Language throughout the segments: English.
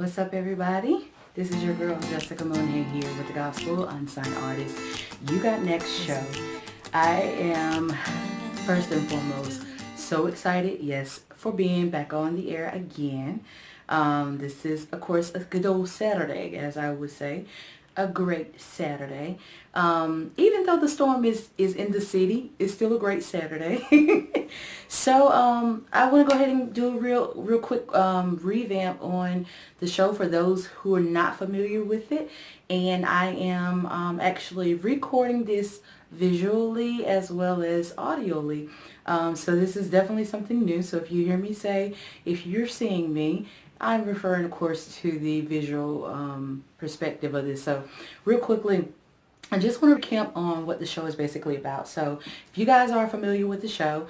What's up, everybody? This is your girl Jessica Monje here with the Gospel Unsigned Artist. You Got Next show. I am first and foremost so excited, yes, for being back on the air again. This is, of course, a good old Saturday, as I would say. A great Saturday. Even though the storm is in the city, it's still a great Saturday. So I want to go ahead and do a real quick revamp on the show for those who are not familiar with it. And I am actually recording this visually as well as audioly. So this is definitely something new. So if you hear me say, if you're seeing me, I'm referring, of course, to the visual perspective of this. So real quickly, I just want to recap on what the show is basically about. So if you guys are familiar with the show,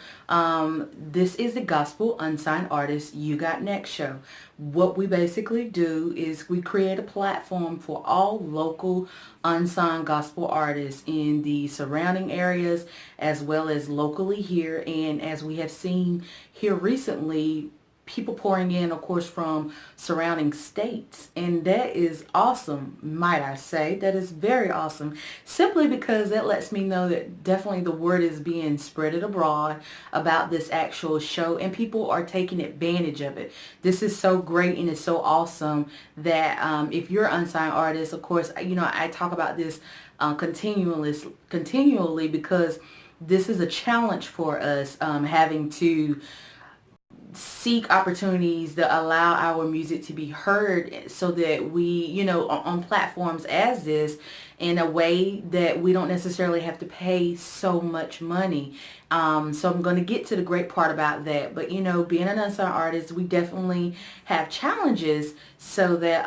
this is the Gospel Unsigned Artist You Got Next show. What we basically do is we create a platform for all local unsigned gospel artists in the surrounding areas as well as locally here. And as we have seen here recently, people pouring in, of course, from surrounding states. And that is awesome, might I say. That is very awesome, simply because that lets me know that definitely the word is being spreaded abroad about this actual show, and people are taking advantage of it. This is so great, and it's so awesome that if you're an unsigned artist, of course, you know, I talk about this continually because this is a challenge for us, having to seek opportunities that allow our music to be heard so that we, you know, on platforms as this in a way that we don't necessarily have to pay so much money. So I'm going to get to the great part about that. But, you know, being an unsigned artist, we definitely have challenges so that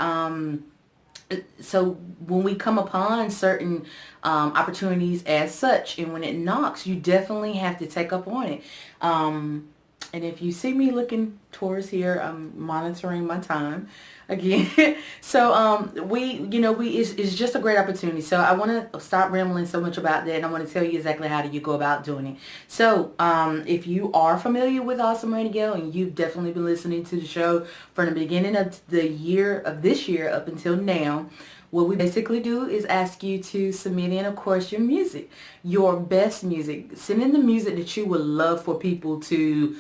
so when we come upon certain opportunities as such, and when it knocks, you definitely have to take up on it. And if you see me looking towards here, I'm monitoring my time again. So it's just a great opportunity. So I want to stop rambling so much about that, and I want to tell you exactly how do you go about doing it. So if you are familiar with Awesome Radio, and you've definitely been listening to the show from the beginning of this year up until now, what we basically do is ask you to submit in, of course, your music, your best music. Send in the music that you would love for people to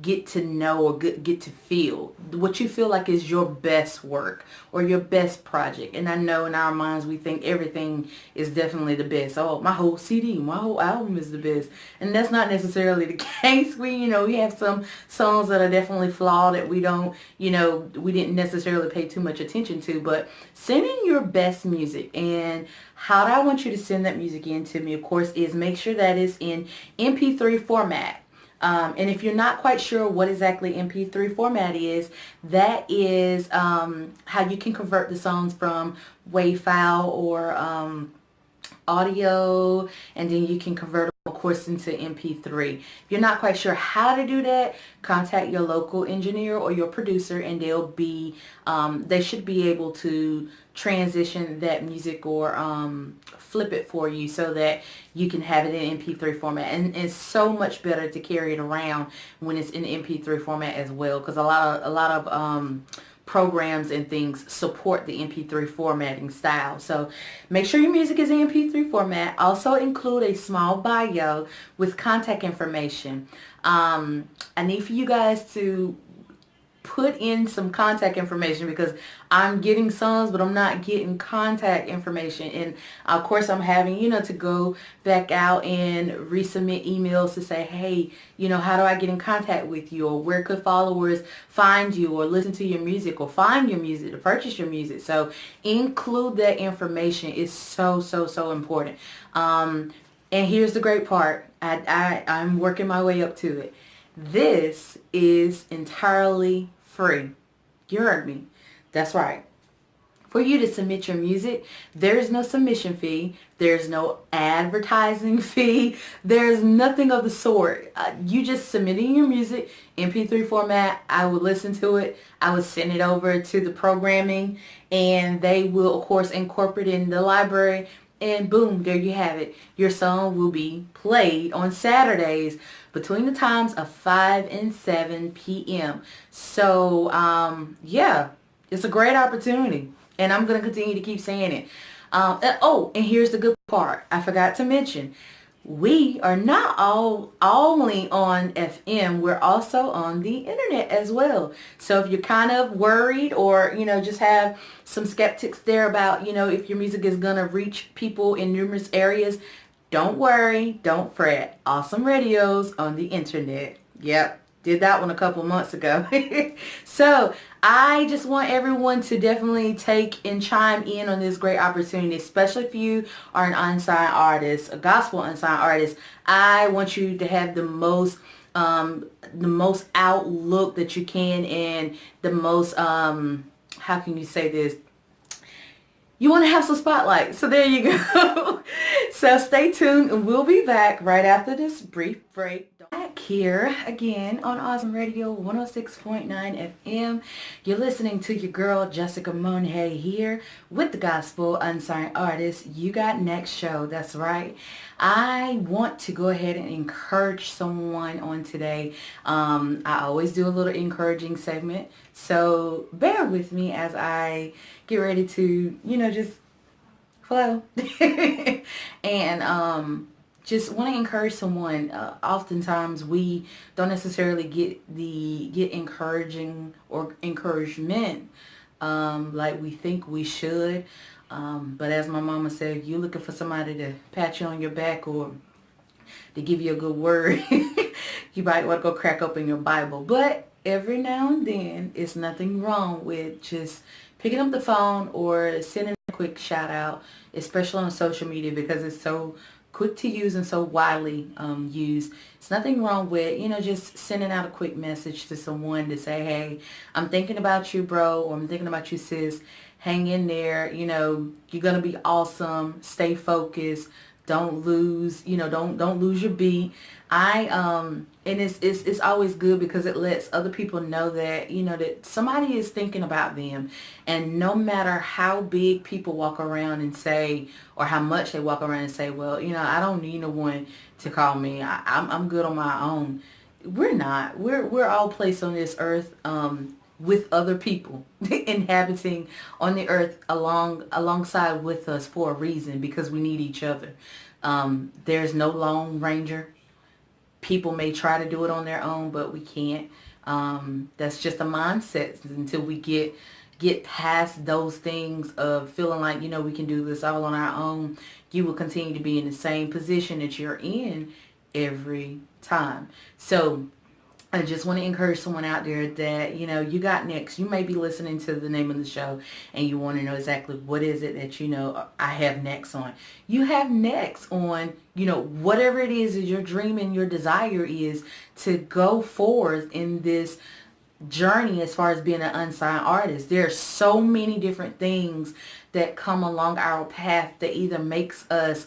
get to know or get to feel. What you feel like is your best work or your best project. And I know in our minds we think everything is definitely the best. Oh, my whole CD, my whole album is the best. And that's not necessarily the case. We have some songs that are definitely flawed that we didn't necessarily pay too much attention to. But send in your best music. And how I want you to send that music in to me, of course, is make sure that it's in MP3 format. And if you're not quite sure what exactly MP3 format is, that is how you can convert the songs from WAV file or audio, and then you can convert them, of course, into MP3. If you're not quite sure how to do that, contact your local engineer or your producer, and they should be able to transition that music or flip it for you so that you can have it in MP3 format. And it's so much better to carry it around when it's in MP3 format as well, because a lot of programs and things support the MP3 formatting style. So make sure your music is in MP3 format. Also include a small bio with contact information. I need for you guys to put in some contact information because I'm getting songs, but I'm not getting contact information. And of course I'm having, to go back out and resubmit emails to say, hey, how do I get in contact with you? Or where could followers find you or listen to your music or find your music to purchase your music? So include that information. It's so, so, so important. And here's the great part. I'm working my way up to it. This is entirely free. You heard me. That's right. For you to submit your music, there's no submission fee. There's no advertising fee. There's nothing of the sort. You just submitting your music, MP3 format. I would listen to it. I would send it over to the programming, and they will, of course, incorporate it in the library. And boom, there you have it. Your song will be played on Saturdays between the times of 5 and 7 p.m. So, yeah, it's a great opportunity. And I'm going to continue to keep saying it. And here's the good part. I forgot to mention. We are not all only on FM, we're also on the internet as well. So if you're kind of worried or, just have some skeptics there about, if your music is going to reach people in numerous areas, don't worry, don't fret. Awesome radios on the internet. Yep. Did that one a couple months ago. So I just want everyone to definitely take and chime in on this great opportunity, especially if you are an unsigned artist, a gospel unsigned artist. I want you to have the most outlook that you can, and the most, how can you say this? You want to have some spotlight. So there you go. So stay tuned, and we'll be back right after this brief break. Back here again on Awesome Radio 106.9 FM. You're listening to your girl Jessica Monje here with the Gospel Unsigned Artist. You got next show. That's right. I want to go ahead and encourage someone on today. I always do a little encouraging segment. So bear with me as I get ready to, just flow. And just want to encourage someone. Oftentimes we don't necessarily get encouraging or encouragement like we think we should. But as my mama said, if you're looking for somebody to pat you on your back or to give you a good word, you might want to go crack open your Bible. But every now and then, it's nothing wrong with just picking up the phone or sending a quick shout out, especially on social media, because it's so quick to use and so widely used. It's nothing wrong with, just sending out a quick message to someone to say, hey, I'm thinking about you, bro, or I'm thinking about you, sis. Hang in there. You're going to be awesome. Stay focused. Don't lose, don't lose your beat. And it's always good because it lets other people know that, that somebody is thinking about them. And no matter how big people walk around and say, or how much they walk around and say, well, I don't need no one to call me. I'm good on my own. We're not. We're all placed on this earth, with other people inhabiting on the earth alongside with us for a reason, because we need each other. There's no Lone Ranger. People may try to do it on their own, but we can't. That's just a mindset until we get past those things of feeling like, we can do this all on our own. You will continue to be in the same position that you're in every time. So I just want to encourage someone out there that, you got next. You may be listening to the name of the show and you want to know exactly what is it that, I have next on. You have next on, whatever it is your dream and your desire is to go forth in this journey as far as being an unsigned artist. There are so many different things that come along our path that either makes us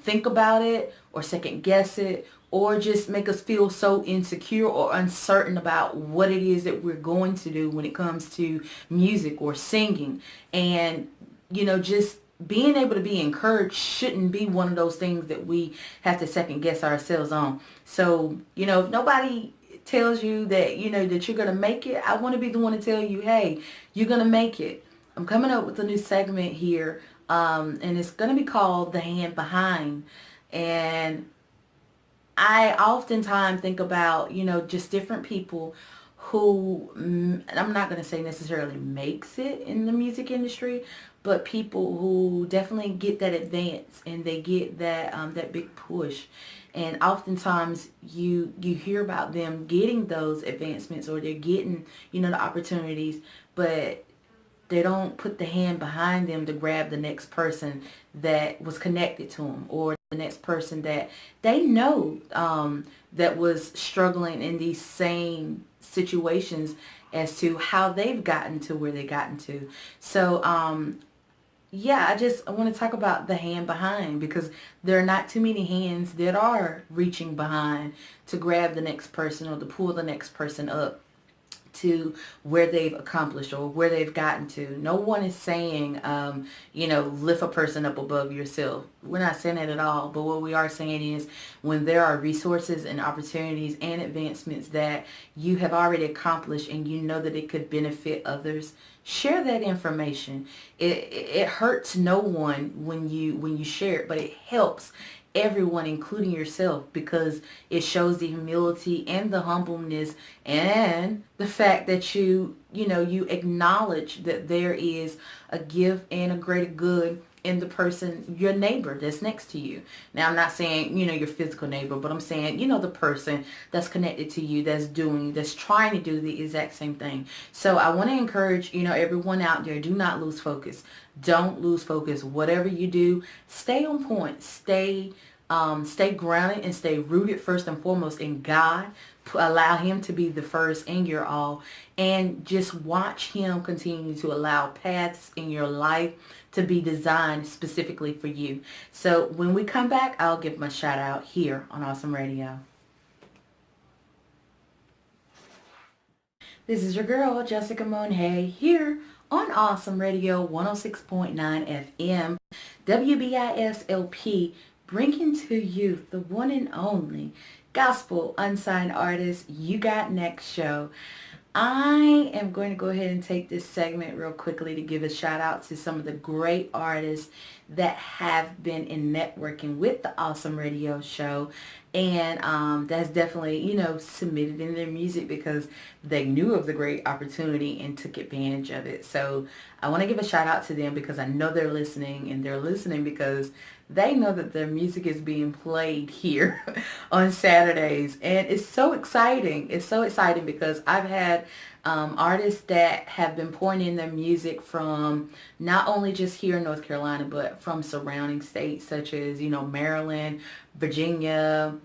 think about it or second guess it, or just make us feel so insecure or uncertain about what it is that we're going to do when it comes to music or singing. And, just being able to be encouraged shouldn't be one of those things that we have to second guess ourselves on. So, if nobody tells you that, that you're going to make it, I want to be the one to tell you, hey, you're going to make it. I'm coming up with a new segment here, and it's going to be called The Hand Behind. And I oftentimes think about, just different people who, I'm not going to say necessarily makes it in the music industry, but people who definitely get that advance and they get that big push. And oftentimes you hear about them getting those advancements, or they're getting, the opportunities, but they don't put the hand behind them to grab the next person that was connected to them, or the next person that they know that was struggling in these same situations as to how they've gotten to where they gotten to. So I want to talk about the hand behind, because there are not too many hands that are reaching behind to grab the next person or to pull the next person up to where they've accomplished or where they've gotten to. No one is saying, lift a person up above yourself. We're not saying that at all. But what we are saying is when there are resources and opportunities and advancements that you have already accomplished and you know that it could benefit others, share that information. It hurts no one when you share it, but it helps everyone, including yourself, because it shows the humility and the humbleness and the fact that you acknowledge that there is a gift and a greater good in the person, your neighbor that's next to you. Now, I'm not saying, your physical neighbor, but I'm saying, the person that's connected to you, that's trying to do the exact same thing. So I want to encourage, everyone out there, do not lose focus. Don't lose focus. Whatever you do, stay on point. Stay grounded and stay rooted first and foremost in God. Allow him to be the first in your all, and just watch him continue to allow paths in your life to be designed specifically for you. So when we come back, I'll give my shout out here on Awesome Radio. This is your girl, Jessica Monje, here on Awesome Radio 106.9 FM, WBISLP, bringing to you the one and only Gospel Unsigned Artist You Got Next show. I am going to go ahead and take this segment real quickly to give a shout out to some of the great artists that have been in networking with the Awesome Radio show, and that's definitely, submitted in their music because they knew of the great opportunity and took advantage of it. So I want to give a shout out to them because I know they're listening, and they're listening because they know that their music is being played here on Saturdays. And it's so exciting. It's so exciting because I've had artists that have been pouring in their music from not only just here in North Carolina, but from surrounding states such as, Maryland, Virginia.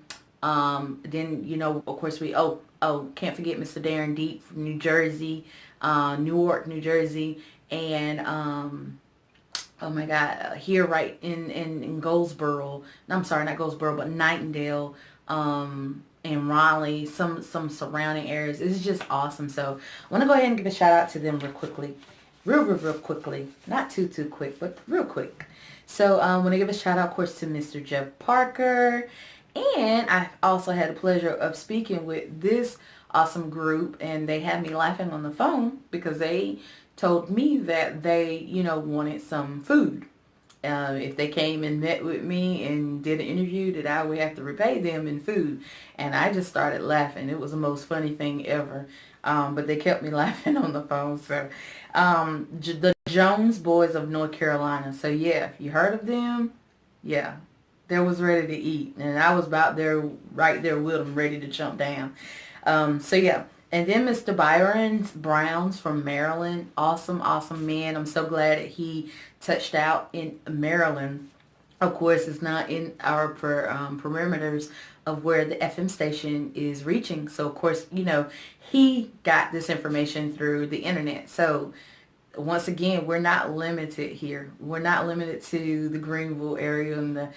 Then, of course, can't forget Mr. Darren Deep from New Jersey, Newark, New Jersey, and oh my God, here right in Goldsboro. No, I'm sorry, not Goldsboro, but Nightendale, and Raleigh, some surrounding areas. It's just awesome. So I want to go ahead and give a shout out to them real quickly. Real quickly. Not too quick, but real quick. So I want to give a shout out, of course, to Mr. Jeff Parker. And I also had the pleasure of speaking with this awesome group, and they had me laughing on the phone because they told me that they, wanted some food. If they came and met with me and did an interview, that I would have to repay them in food. And I just started laughing. It was the most funny thing ever. But they kept me laughing on the phone. So the Jones Boys of North Carolina. So yeah, if you heard of them, yeah, they was ready to eat. And I was about there, right there with them, ready to jump down. So yeah. And then Mr. Byron Browns from Maryland. Awesome man. I'm so glad that he touched out in Maryland. Of course, it's not in our perimeters of where the FM station is reaching. So, of course, he got this information through the internet. So, once again, we're not limited here. We're not limited to the Greenville area and the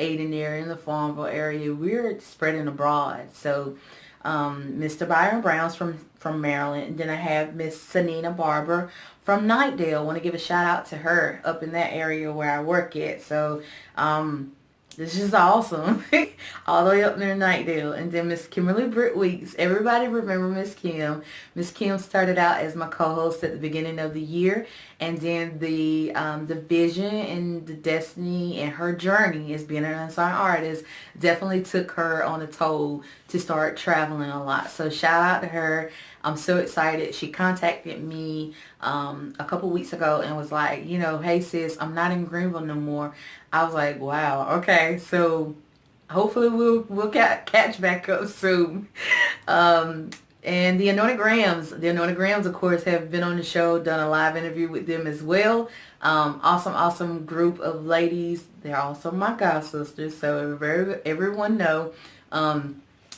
Aden area and the Farmville area. We're spreading abroad. So, Mr. Byron Browns from Maryland. And then I have Miss Sanina Barber from Nightdale. I want to give a shout out to her up in that area where I work at. So, this is awesome. All the way up near Nightdale. And then Miss Kimberly Britt Weeks. Everybody remember Miss Kim. Miss Kim started out as my co-host at the beginning of the year. And then the vision and the destiny and her journey as being an unsigned artist definitely took her on a toll to start traveling a lot. So shout out to her. I'm so excited. She contacted me a couple weeks ago and was like, hey sis, I'm not in Greenville no more. I was like, wow, okay. So hopefully we'll catch back up soon. And the Anointed Grams, of course, have been on the show, done a live interview with them as well. Awesome group of ladies. They're also my god sisters, so everyone know.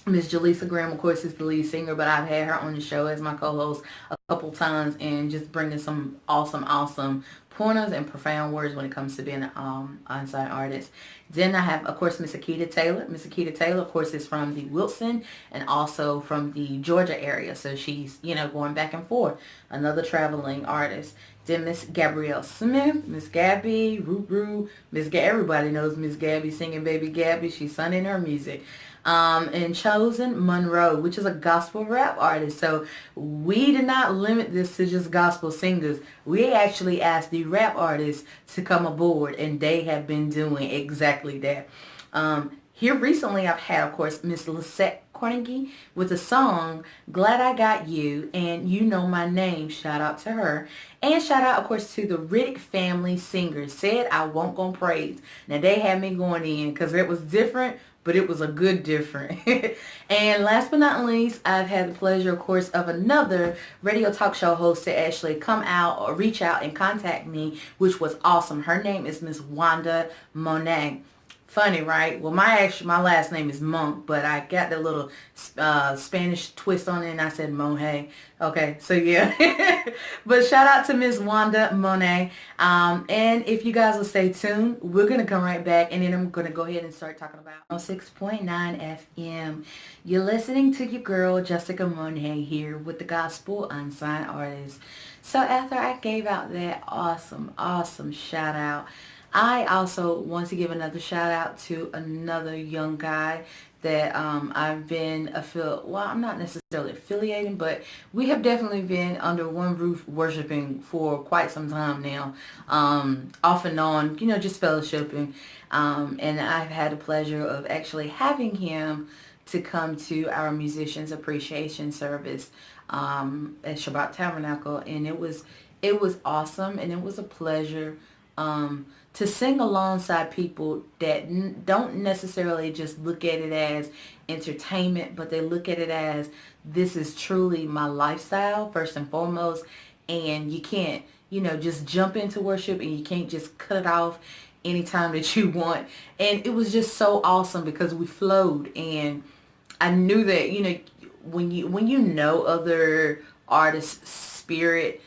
Miss Jaleesa Graham, of course, is the lead singer, but I've had her on the show as my co-host a couple times and just bringing some awesome pointers and profound words when it comes to being an unsigned artist. Then I have, of course, Miss Akita Taylor. Miss Akita Taylor, of course, is from the Wilson and also from the Georgia area. So she's, going back and forth. Another traveling artist. Then Miss Gabrielle Smith, Miss Gabby, Roo, everybody knows Miss Gabby singing Baby Gabby. She's sunning her music. And Chosen Monroe, which is a gospel rap artist. So we did not limit this to just gospel singers. We actually asked the rap artists to come aboard, and they have been doing exactly that. Here recently I've had, of course, Miss Lisette Carnegie with the song Glad I Got You and You Know My Name. Shout out to her. And shout out, of course, to the Riddick family singers. Said I Won't Go Praise. Now they had me going in because it was different, but it was a good different. And last but not least, I've had the pleasure, of course, of another radio talk show host to actually come out or reach out and contact me, which was awesome. Her name is Miss Wanda Monet. Funny, right? Well, my last name is Monk, but I got the little Spanish twist on it, and I said Monje. Okay, so yeah. But shout out to Miss Wanda Monet. And if you guys will stay tuned, we're going to come right back, and then I'm going to go ahead and start talking about 6.9 FM. You're listening to your girl, Jessica Monje, here with the Gospel Unsigned Artist. So after I gave out that awesome shout out, I also want to give another shout out to another young guy that I've been I'm not necessarily affiliating, but we have definitely been under one roof worshiping for quite some time now, off and on, just fellowshipping, and I've had the pleasure of actually having him to come to our musicians appreciation service at Shabbat Tabernacle, and it was awesome, and it was a pleasure to sing alongside people that don't necessarily just look at it as entertainment, but they look at it as this is truly my lifestyle first and foremost, and you can't just jump into worship, and you can't just cut it off anytime that you want. And it was just so awesome because we flowed, and I knew that when you know other artists' spirit,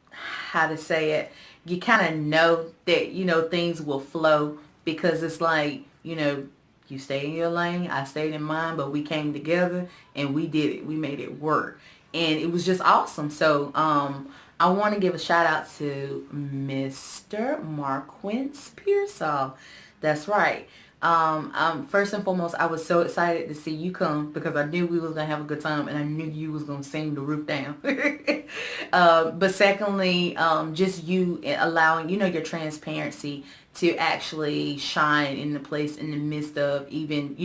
how to say it, you kind of know that, things will flow, because it's like, you stay in your lane, I stayed in mine, but we came together and we did it. We made it work. And it was just awesome. So I want to give a shout out to Mr. Marquince Pearsall. That's right. First and foremost, I was so excited to see you come because I knew we was going to have a good time, and I knew you was going to sing the roof down. But secondly, just you allowing, your transparency to actually shine in the place in the midst of even,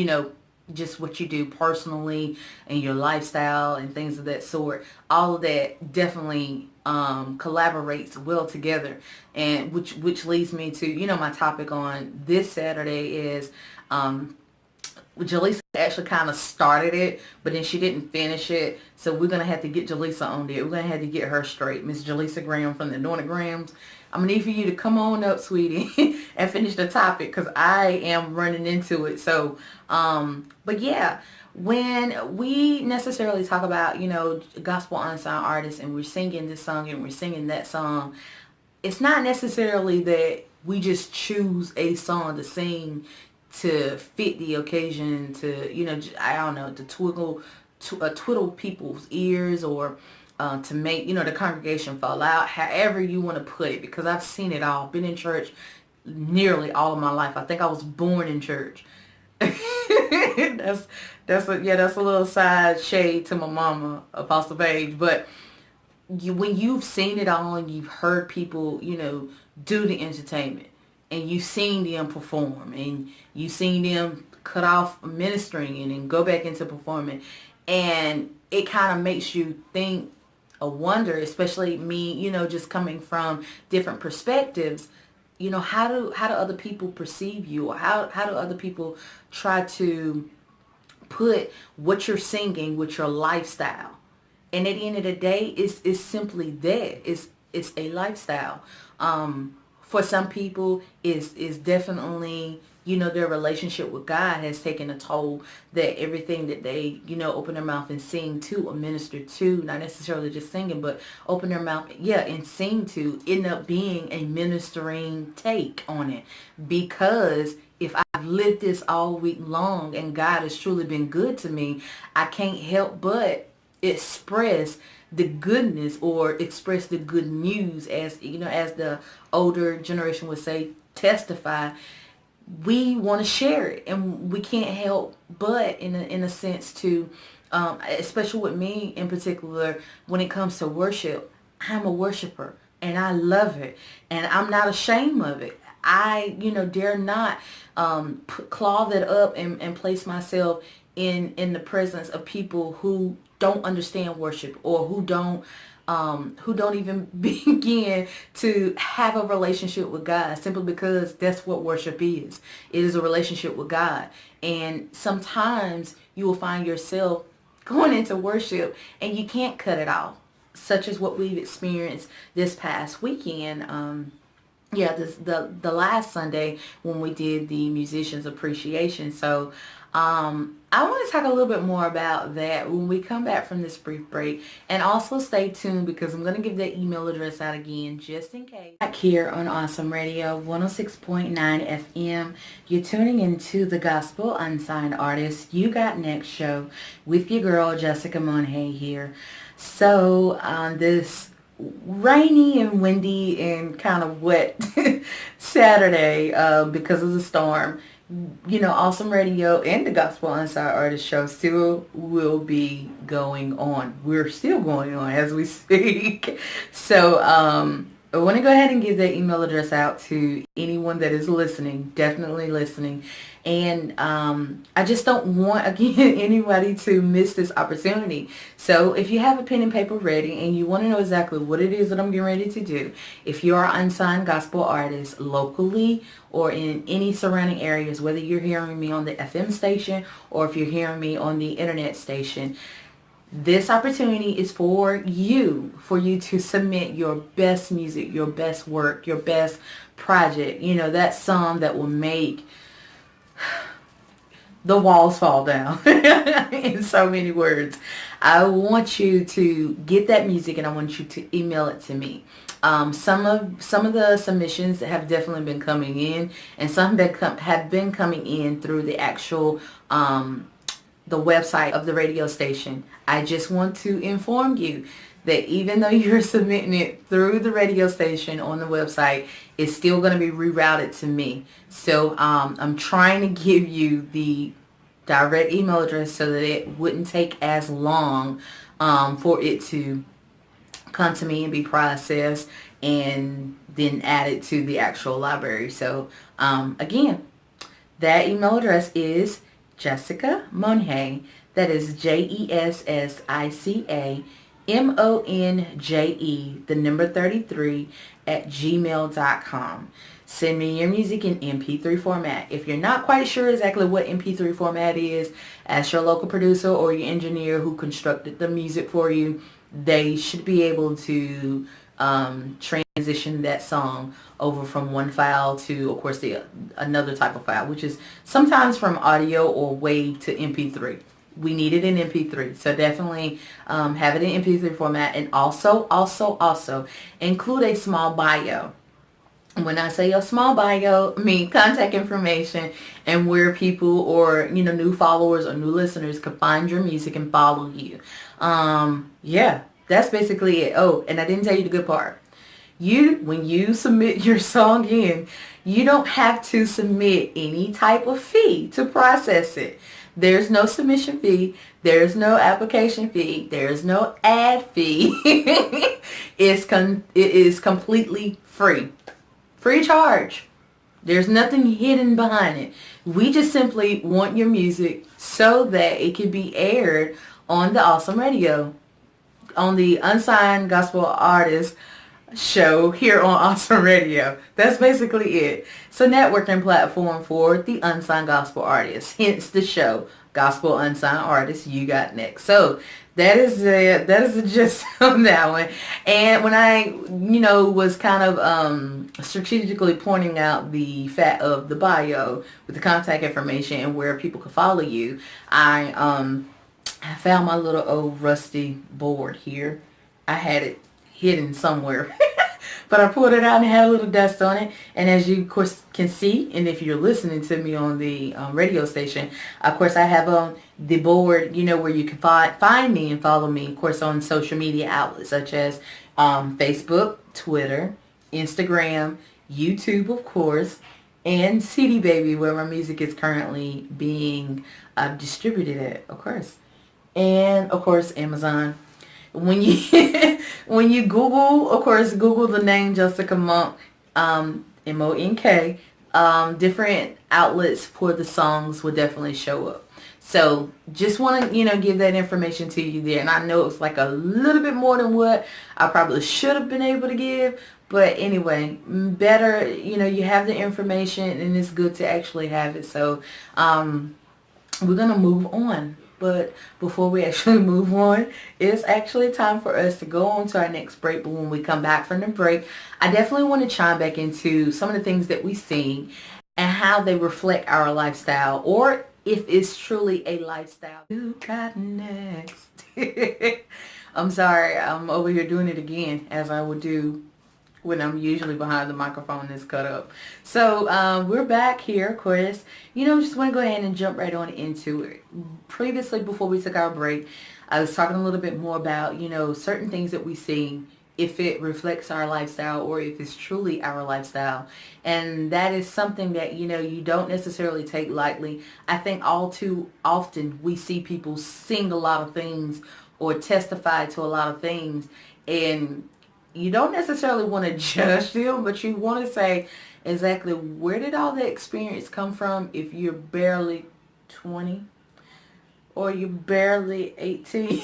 just what you do personally and your lifestyle and things of that sort. All of that definitely collaborates well together, and which leads me to my topic on this Saturday is Jaleesa actually kind of started it, but then she didn't finish it, so we're gonna have to get Jaleesa on there. We're gonna have to get her straight. Miss Jaleesa Graham from the Anointed Grams, I'm gonna need for you to come on up, sweetie, and finish the topic because I am running into it. So but yeah, when we necessarily talk about gospel unsigned artists, and we're singing this song and we're singing that song, it's not necessarily that we just choose a song to sing to fit the occasion, to I don't know, to twiddle people's ears, or to make the congregation fall out, however you want to put it, because I've seen it all. Been in church nearly all of my life. I think I was born in church. that's a little side shade to my mama, Apostle Paige. But when you've seen it all and you've heard people do the entertainment, and you've seen them perform, and you've seen them cut off ministering and then go back into performing, and it kind of makes you think or wonder, especially me, just coming from different perspectives, how do other people perceive you, or how do other people try to put what you're singing with your lifestyle. And at the end of the day, it's simply that. It's a lifestyle. For some people, is definitely their relationship with God has taken a toll, that everything that they, open their mouth and sing to or minister to, not necessarily just singing, but open their mouth, and sing to, end up being a ministering take on it. Because if I've lived this all week long and God has truly been good to me, I can't help but express the goodness, or express the good news, as as the older generation would say, testify. We want to share it, and we can't help but in a sense to especially with me in particular, when it comes to worship, I'm a worshiper and I love it, and I'm not ashamed of it. I dare not claw that up and place myself in the presence of people who don't understand worship, or who don't even begin to have a relationship with God, simply because that's what worship is. It is a relationship with God. And sometimes you will find yourself going into worship and you can't cut it off, such as what we've experienced this past weekend. The last Sunday when we did the musicians appreciation. So I want to talk a little bit more about that when we come back from this brief break. And also stay tuned, because I'm going to give that email address out again just in case. Back here on Awesome Radio 106.9 FM, you're tuning into the Gospel Unsigned Artist You Got Next show with your girl Jessica Monje here. So on this rainy and windy and kind of wet Saturday, because of the storm, Awesome Radio and the Gospel Unsigned Artist show still will be going on. We're still going on as we speak. So I want to go ahead and give that email address out to anyone that is listening, definitely listening. And I just don't want, again, anybody to miss this opportunity. So if you have a pen and paper ready and you want to know exactly what it is that I'm getting ready to do, if you are an unsigned gospel artist locally or in any surrounding areas, whether you're hearing me on the FM station or if you're hearing me on the internet station, this opportunity is for you to submit your best music, your best work, your best project, that song that will make the walls fall down in so many words. I want you to get that music and I want you to email it to me. Some of the submissions have definitely been coming in, and some have been coming in through the actual the website of the radio station. I just want to inform you that even though you're submitting it through the radio station on the website, it's still going to be rerouted to me. So I'm trying to give you the direct email address so that it wouldn't take as long for it to come to me and be processed and then added to the actual library. So again, that email address is Jessica Monje. That is JESSICA MONJE, the number 33 at gmail.com. Send me your music in MP3 format. If you're not quite sure exactly what MP3 format is, ask your local producer or your engineer who constructed the music for you. They should be able to transition that song over from one file to, of course, another type of file, which is sometimes from audio or WAV to MP3. We need it in MP3, so definitely have it in MP3 format, and also include a small bio. When I say a small bio, I mean contact information and where people or new followers or new listeners can find your music and follow you. Yeah, that's basically it. Oh, and I didn't tell you the good part. When you submit your song in, you don't have to submit any type of fee to process it. There's no submission fee. There's no application fee. There's no ad fee. It is completely free. Free charge. There's nothing hidden behind it. We just simply want your music so that it can be aired on the Awesome Radio, on the Unsigned Gospel Artist show here on Awesome Radio. That's basically it. It's a networking platform for the Unsigned Gospel Artists, hence the show, Gospel Unsigned Artist, you got next. So that is the gist of that one. And when I, was kind of strategically pointing out the fact of the bio with the contact information and where people could follow you, I found my little old rusty board here. I had it hidden somewhere. But I pulled it out and it had a little dust on it. And as you, of course, can see, and if you're listening to me on the radio station, of course, I have the board, where you can find me and follow me, of course, on social media outlets such as Facebook, Twitter, Instagram, YouTube, of course, and CD Baby, where my music is currently being distributed at, of course. And, of course, Amazon. When you when you Google, of course, Google the name Jessica Monk, Monk, different outlets for the songs will definitely show up. So just want to, give that information to you there. And I know it's like a little bit more than what I probably should have been able to give. But anyway, better, you have the information and it's good to actually have it. So we're going to move on. But before we actually move on, it's actually time for us to go on to our next break. But when we come back from the break, I definitely want to chime back into some of the things that we sing and how they reflect our lifestyle, or if it's truly a lifestyle. You got next. I'm sorry, I'm over here doing it again, as I would do when I'm usually behind the microphone that's cut up. So we're back here, of course. Just want to go ahead and jump right on into it. Previously, before we took our break, I was talking a little bit more about, certain things that we see, if it reflects our lifestyle or if it's truly our lifestyle. And that is something that, you don't necessarily take lightly. I think all too often we see people sing a lot of things or testify to a lot of things, and you don't necessarily want to judge them, but you want to say exactly where did all that experience come from if you're barely 20 or you're barely 18.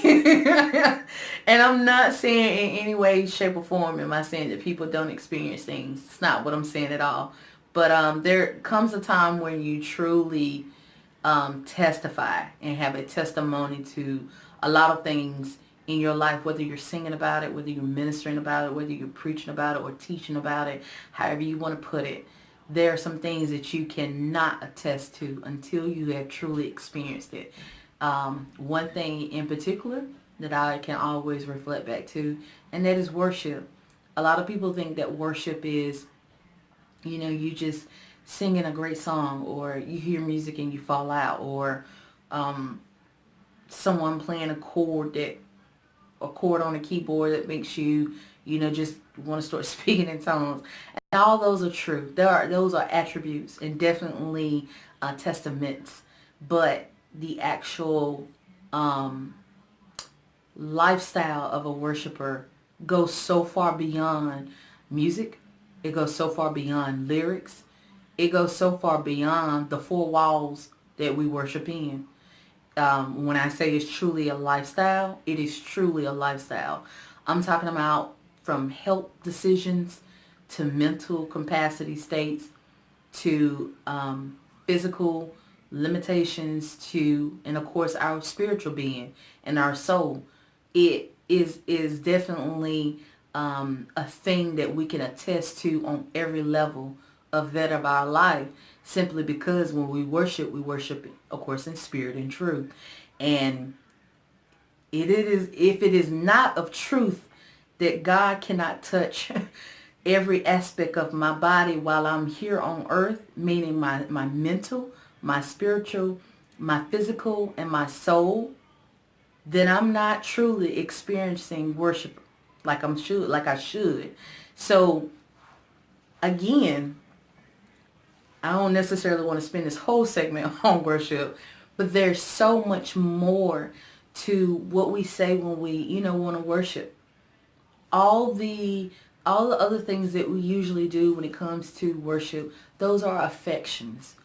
And I'm not saying in any way, shape, or form am I saying that people don't experience things. It's not what I'm saying at all. But there comes a time when you truly testify and have a testimony to a lot of things in your life, whether you're singing about it, whether you're ministering about it, whether you're preaching about it or teaching about it, however you want to put it. There are some things that you cannot attest to until you have truly experienced it. One thing in particular that I can always reflect back to, and that is worship. A lot of people think that worship is, you just singing a great song, or you hear music and you fall out, or someone playing a chord on a keyboard that makes you, just want to start speaking in tongues. And all those are true. Those are attributes and definitely testaments. But the actual lifestyle of a worshiper goes so far beyond music. It goes so far beyond lyrics. It goes so far beyond the four walls that we worship in. When I say it's truly a lifestyle, it is truly a lifestyle. I'm talking about from health decisions to mental capacity states to physical limitations to, and of course, our spiritual being and our soul. It is definitely a thing that we can attest to on every level of that of our life, simply because when we worship, of course, in spirit and truth. And if it is not of truth that God cannot touch every aspect of my body while I'm here on earth, meaning my mental, my spiritual, my physical, and my soul, then I'm not truly experiencing worship like I should. So again, I don't necessarily want to spend this whole segment on worship, but there's so much more to what we say when we, want to worship. All the other things that we usually do when it comes to worship, those are affectations,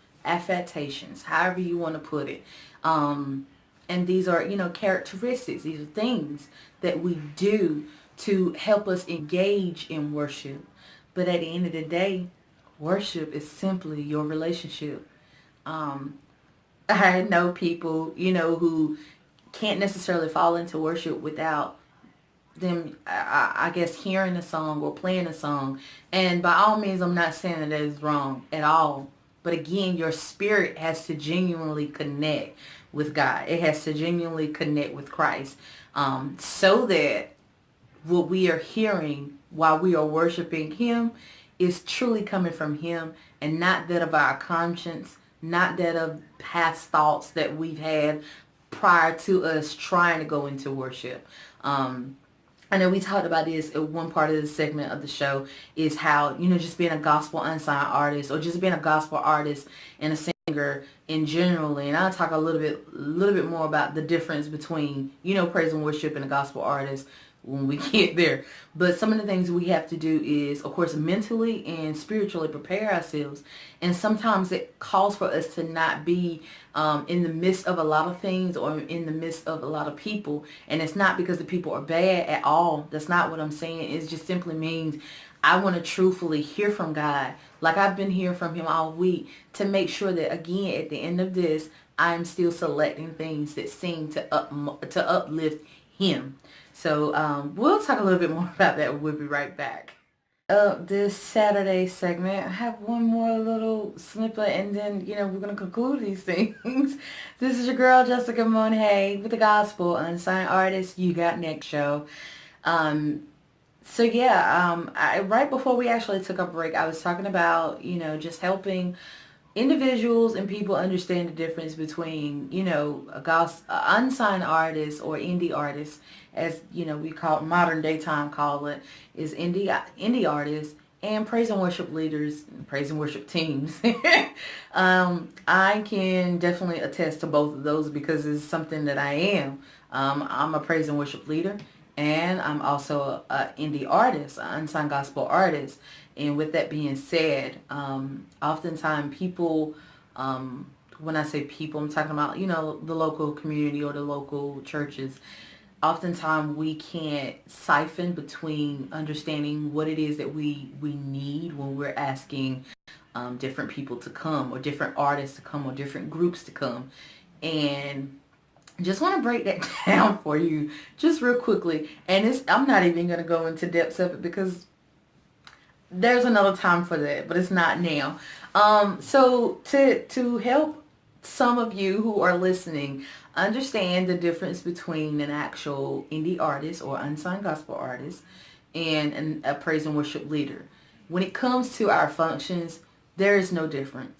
however you want to put it. And these are, characteristics. These are things that we do to help us engage in worship. But at the end of the day, worship is simply your relationship. I know people, who can't necessarily fall into worship without them, I guess, hearing a song or playing a song. And by all means, I'm not saying that is wrong at all. But again, your spirit has to genuinely connect with God. It has to genuinely connect with Christ, so that what we are hearing while we are worshiping Him is truly coming from Him and not that of our conscience, not that of past thoughts that we've had prior to us trying to go into worship. I know we talked about this in one part of the segment of the show, is how, just being a gospel unsigned artist or just being a gospel artist and a singer in generally. And I'll talk a little bit more about the difference between, praise and worship and a gospel artist when we get there. But some of the things we have to do is, of course, mentally and spiritually prepare ourselves. And sometimes it calls for us to not be in the midst of a lot of things or in the midst of a lot of people. And it's not because the people are bad at all. That's not what I'm saying. It just simply means I want to truthfully hear from God, like I've been hearing from Him all week, to make sure that, again, at the end of this, I'm still selecting things that seem to uplift Him. So we'll talk a little bit more about that. We'll be right back. This Saturday segment, I have one more little snippet, and then, we're going to conclude these things. This is your girl, Jessica Monje, with the Gospel Unsigned Artist You Got Next show. So yeah, right before we actually took a break, I was talking about, just helping individuals and people understand the difference between, unsigned artists or indie artists, as, we call modern day time call it, is indie artists and praise and worship leaders, praise and worship teams. I can definitely attest to both of those because it's something that I am. I'm a praise and worship leader, and I'm also an indie artist, an unsigned gospel artist. And with that being said, oftentimes people, when I say people, I'm talking about, the local community or the local churches. Oftentimes we can't siphon between understanding what it is that we need when we're asking different people to come, or different artists to come, or different groups to come. And just want to break that down for you just real quickly. And I'm not even going to go into depths of it because there's another time for that, but it's not now. So to help some of you who are listening understand the difference between an actual indie artist or unsigned gospel artist and a praise and worship leader, when it comes to our functions, there is no difference.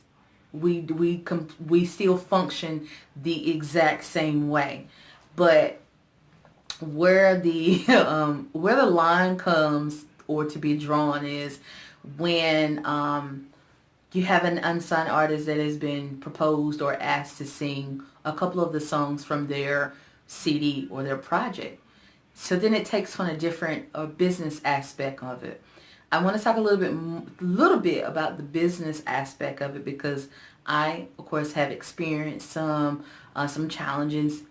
We still function the exact same way, but where the where the line comes or to be drawn is when you have an unsigned artist that has been proposed or asked to sing a couple of the songs from their CD or their project. So then it takes on a different business aspect of it. I want to talk a little bit about the business aspect of it because I, of course, have experienced some challenges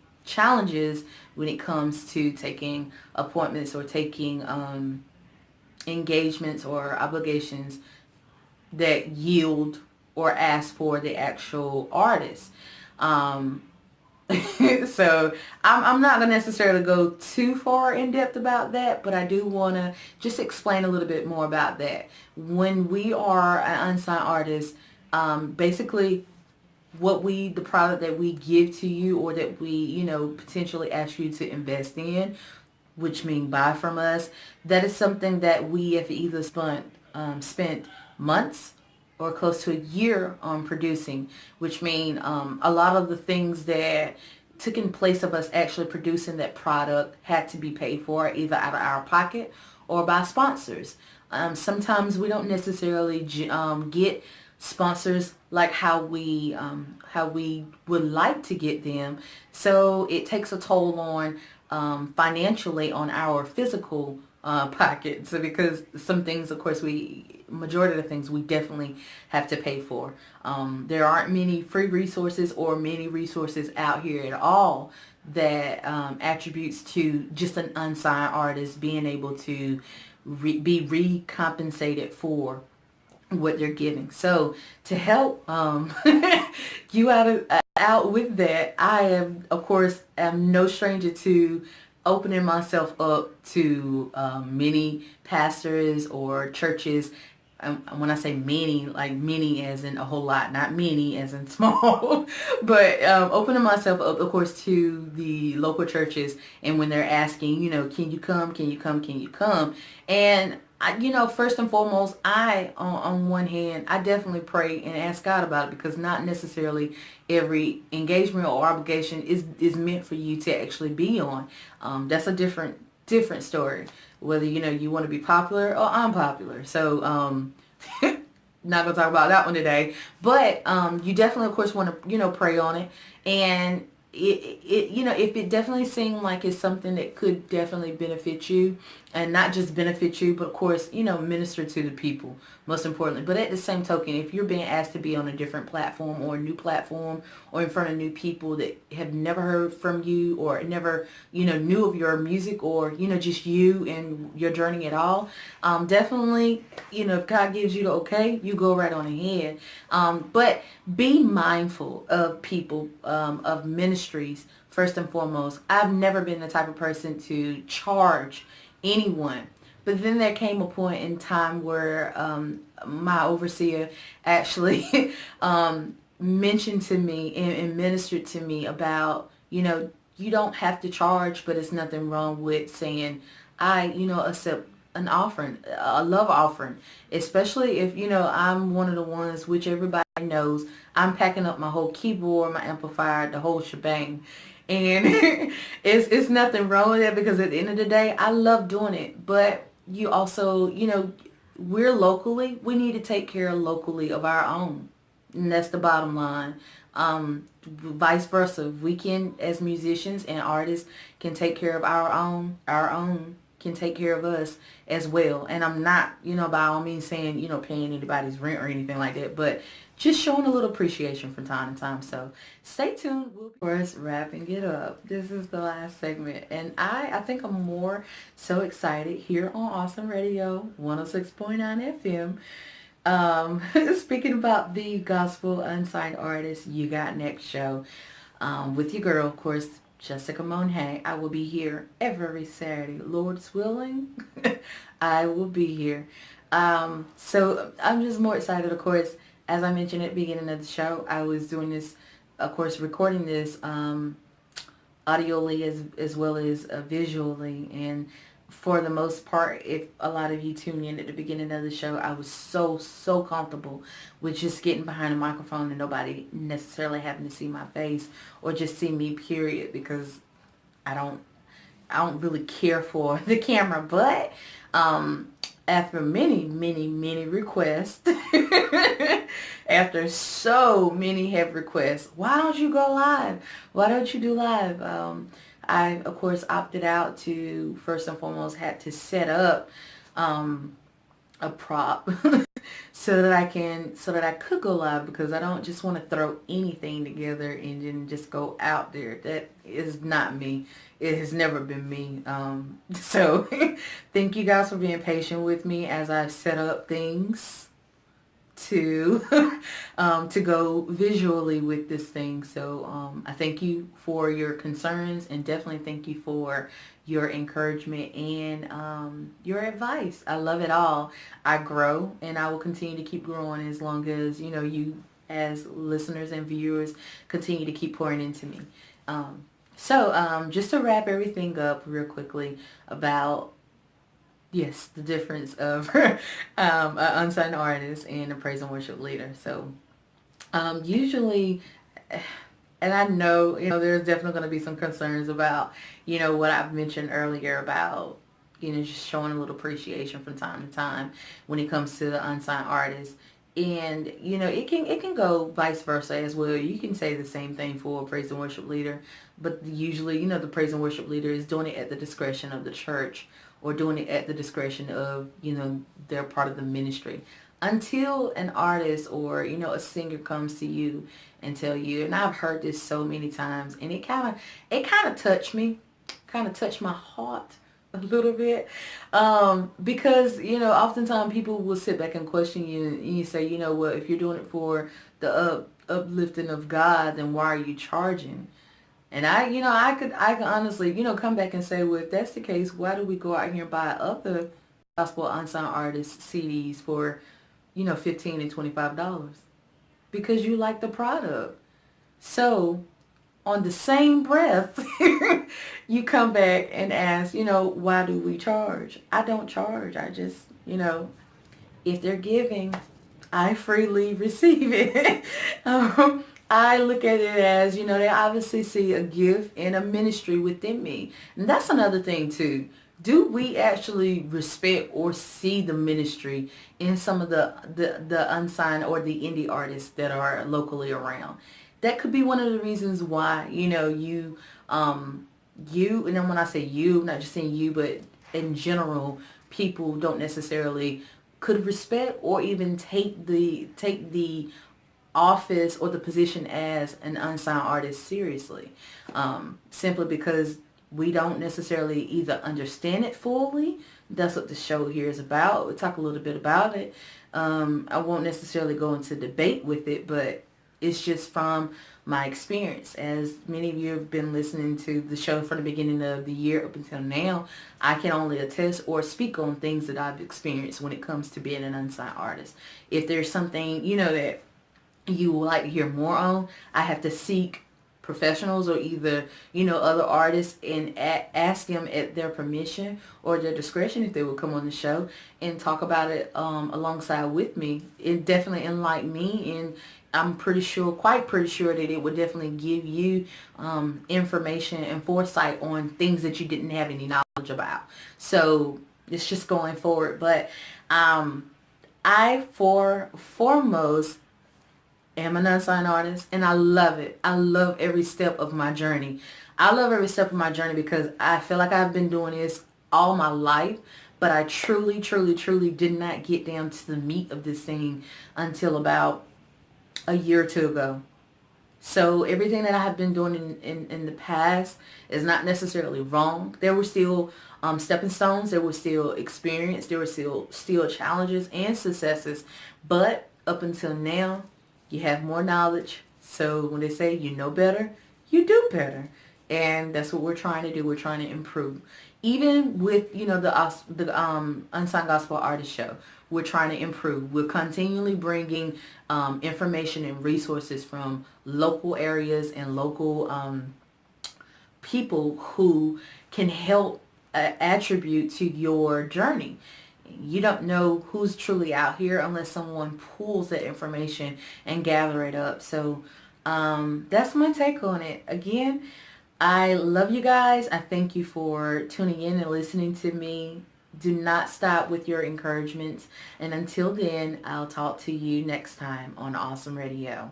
when it comes to taking appointments or taking engagements or obligations that yield or ask for the actual artist. So I'm not going to necessarily go too far in depth about that, but I do want to just explain a little bit more about that. When we are an unsigned artist, basically the product that we give to you or that we, potentially ask you to invest in, which mean buy from us, that is something that we have either spent months or close to a year on producing, which mean a lot of the things that took in place of us actually producing that product had to be paid for either out of our pocket or by sponsors. Sometimes we don't necessarily get sponsors like how we would like to get them, so it takes a toll on financially on our physical pocket. So because some things, of course, majority of the things we definitely have to pay for. There aren't many free resources or many resources out here at all that attributes to just an unsigned artist being able to be recompensated for what they're giving. So to help you out out with that, I am, of course, am no stranger to opening myself up to many pastors or churches. When I say many, like many as in a whole lot, not many as in small, but opening myself up, of course, to the local churches. And when they're asking, can you come? Can you come? Can you come? And first and foremost, on one hand, I definitely pray and ask God about it, because not necessarily every engagement or obligation is meant for you to actually be on. That's a different story. Whether you want to be popular or unpopular. So not gonna talk about that one today. But you definitely, of course, want to pray on it. And if it definitely seemed like it's something that could definitely benefit you, and not just benefit you, but of course, minister to the people, most importantly. But at the same token, if you're being asked to be on a different platform or a new platform, or in front of new people that have never heard from you, or never knew of your music, or just you and your journey at all, definitely, if God gives you the okay, you go right on ahead. But be mindful of people, of ministries, first and foremost. I've never been the type of person to charge anyone. But then there came a point in time where my overseer actually mentioned to me and ministered to me about, you don't have to charge, but it's nothing wrong with saying, I, accept an offering, a love offering, especially if, I'm one of the ones which everybody knows, I'm packing up my whole keyboard, my amplifier, the whole shebang. And it's nothing wrong with it, because at the end of the day, I love doing it. But you also, we need to take care locally of our own. And that's the bottom line. Vice versa. We can, as musicians and artists, can take care of our own can take care of us as well. And I'm not, by all means saying, paying anybody's rent or anything like that, but just showing a little appreciation from time to time. So stay tuned. We'll be, of course, wrapping it up. This is the last segment. And I think I'm more so excited here on Awesome Radio 106.9 FM. Speaking about the Gospel Unsigned Artist You Got Next show, with your girl, of course, Jessica Monje. I will be here every Saturday, Lord's willing. I will be here. So I'm just more excited, of course. As I mentioned at the beginning of the show, I was doing this, of course, recording this audioly as well as visually. And for the most part, if a lot of you tuned in at the beginning of the show, I was so comfortable with just getting behind the microphone and nobody necessarily having to see my face or just see me, period, because I don't really care for the camera. But after many requests, after so many have requests, why don't you go live? Why don't you do live? I, of course, opted out to, first and foremost, had to set up a prop so that I could go live, because I don't just want to throw anything together and then just go out there. That is not me. It has never been me. So thank you guys for being patient with me as I set up things to to go visually with this thing. So I thank you for your concerns, and definitely thank you for your encouragement and your advice. I love it all. I grow, and I will continue to keep growing as long as you as listeners and viewers continue to keep pouring into me. So just to wrap everything up real quickly about, yes, the difference of an unsigned artist and a praise and worship leader. So usually, and I know, there's definitely going to be some concerns about, what I've mentioned earlier about, just showing a little appreciation from time to time when it comes to the unsigned artist. And, it can go vice versa as well. You can say the same thing for a praise and worship leader, but usually, the praise and worship leader is doing it at the discretion of the church, or doing it at the discretion of, they're part of the ministry. Until an artist or, a singer comes to you and tell you, and I've heard this so many times, and it kind of touched me, kind of touched my heart a little bit, because, oftentimes people will sit back and question you, and you say, well, if you're doing it for the uplifting of God, then why are you charging? And I could honestly, come back and say, well, if that's the case, why do we go out here and buy other gospel unsigned artist CDs for, $15 and $25? Because you like the product. So on the same breath, you come back and ask, why do we charge? I don't charge. I just, if they're giving, I freely receive it. I look at it as, they obviously see a gift and a ministry within me. And that's another thing too. Do we actually respect or see the ministry in some of the unsigned or the indie artists that are locally around? That could be one of the reasons why, and then when I say you, not just saying you, but in general, people don't necessarily could respect or even take the office or the position as an unsigned artist seriously, simply because we don't necessarily either understand it fully. That's what the show here is about. We'll talk a little bit about it. I won't necessarily go into debate with it, but it's just from my experience. As many of you have been listening to the show from the beginning of the year up until now, I can only attest or speak on things that I've experienced when it comes to being an unsigned artist. If there's something, that you would like to hear more on, I have to seek professionals or either, other artists and ask them at their permission or their discretion if they would come on the show and talk about it alongside with me. It definitely enlightened me, and I'm quite pretty sure that it would definitely give you information and foresight on things that you didn't have any knowledge about. So it's just going forward. But I, foremost, am an unsigned artist, and I love it. I love every step of my journey. I love every step of my journey because I feel like I've been doing this all my life, but I truly, truly, truly did not get down to the meat of this thing until about a year or two ago. So everything that I have been doing in the past is not necessarily wrong. There were still stepping stones. There were still experience. There were still challenges and successes. But up until now, you have more knowledge. So when they say you know better, you do better. And that's what we're trying to do. We're trying to improve. Even with, the Unsigned Gospel Artist Show, we're trying to improve. We're continually bringing information and resources from local areas and local people who can help attribute to your journey. You don't know who's truly out here unless someone pulls that information and gather it up. So that's my take on it. Again, I love you guys. I thank you for tuning in and listening to me. Do not stop with your encouragements. And until then, I'll talk to you next time on Awesome Radio.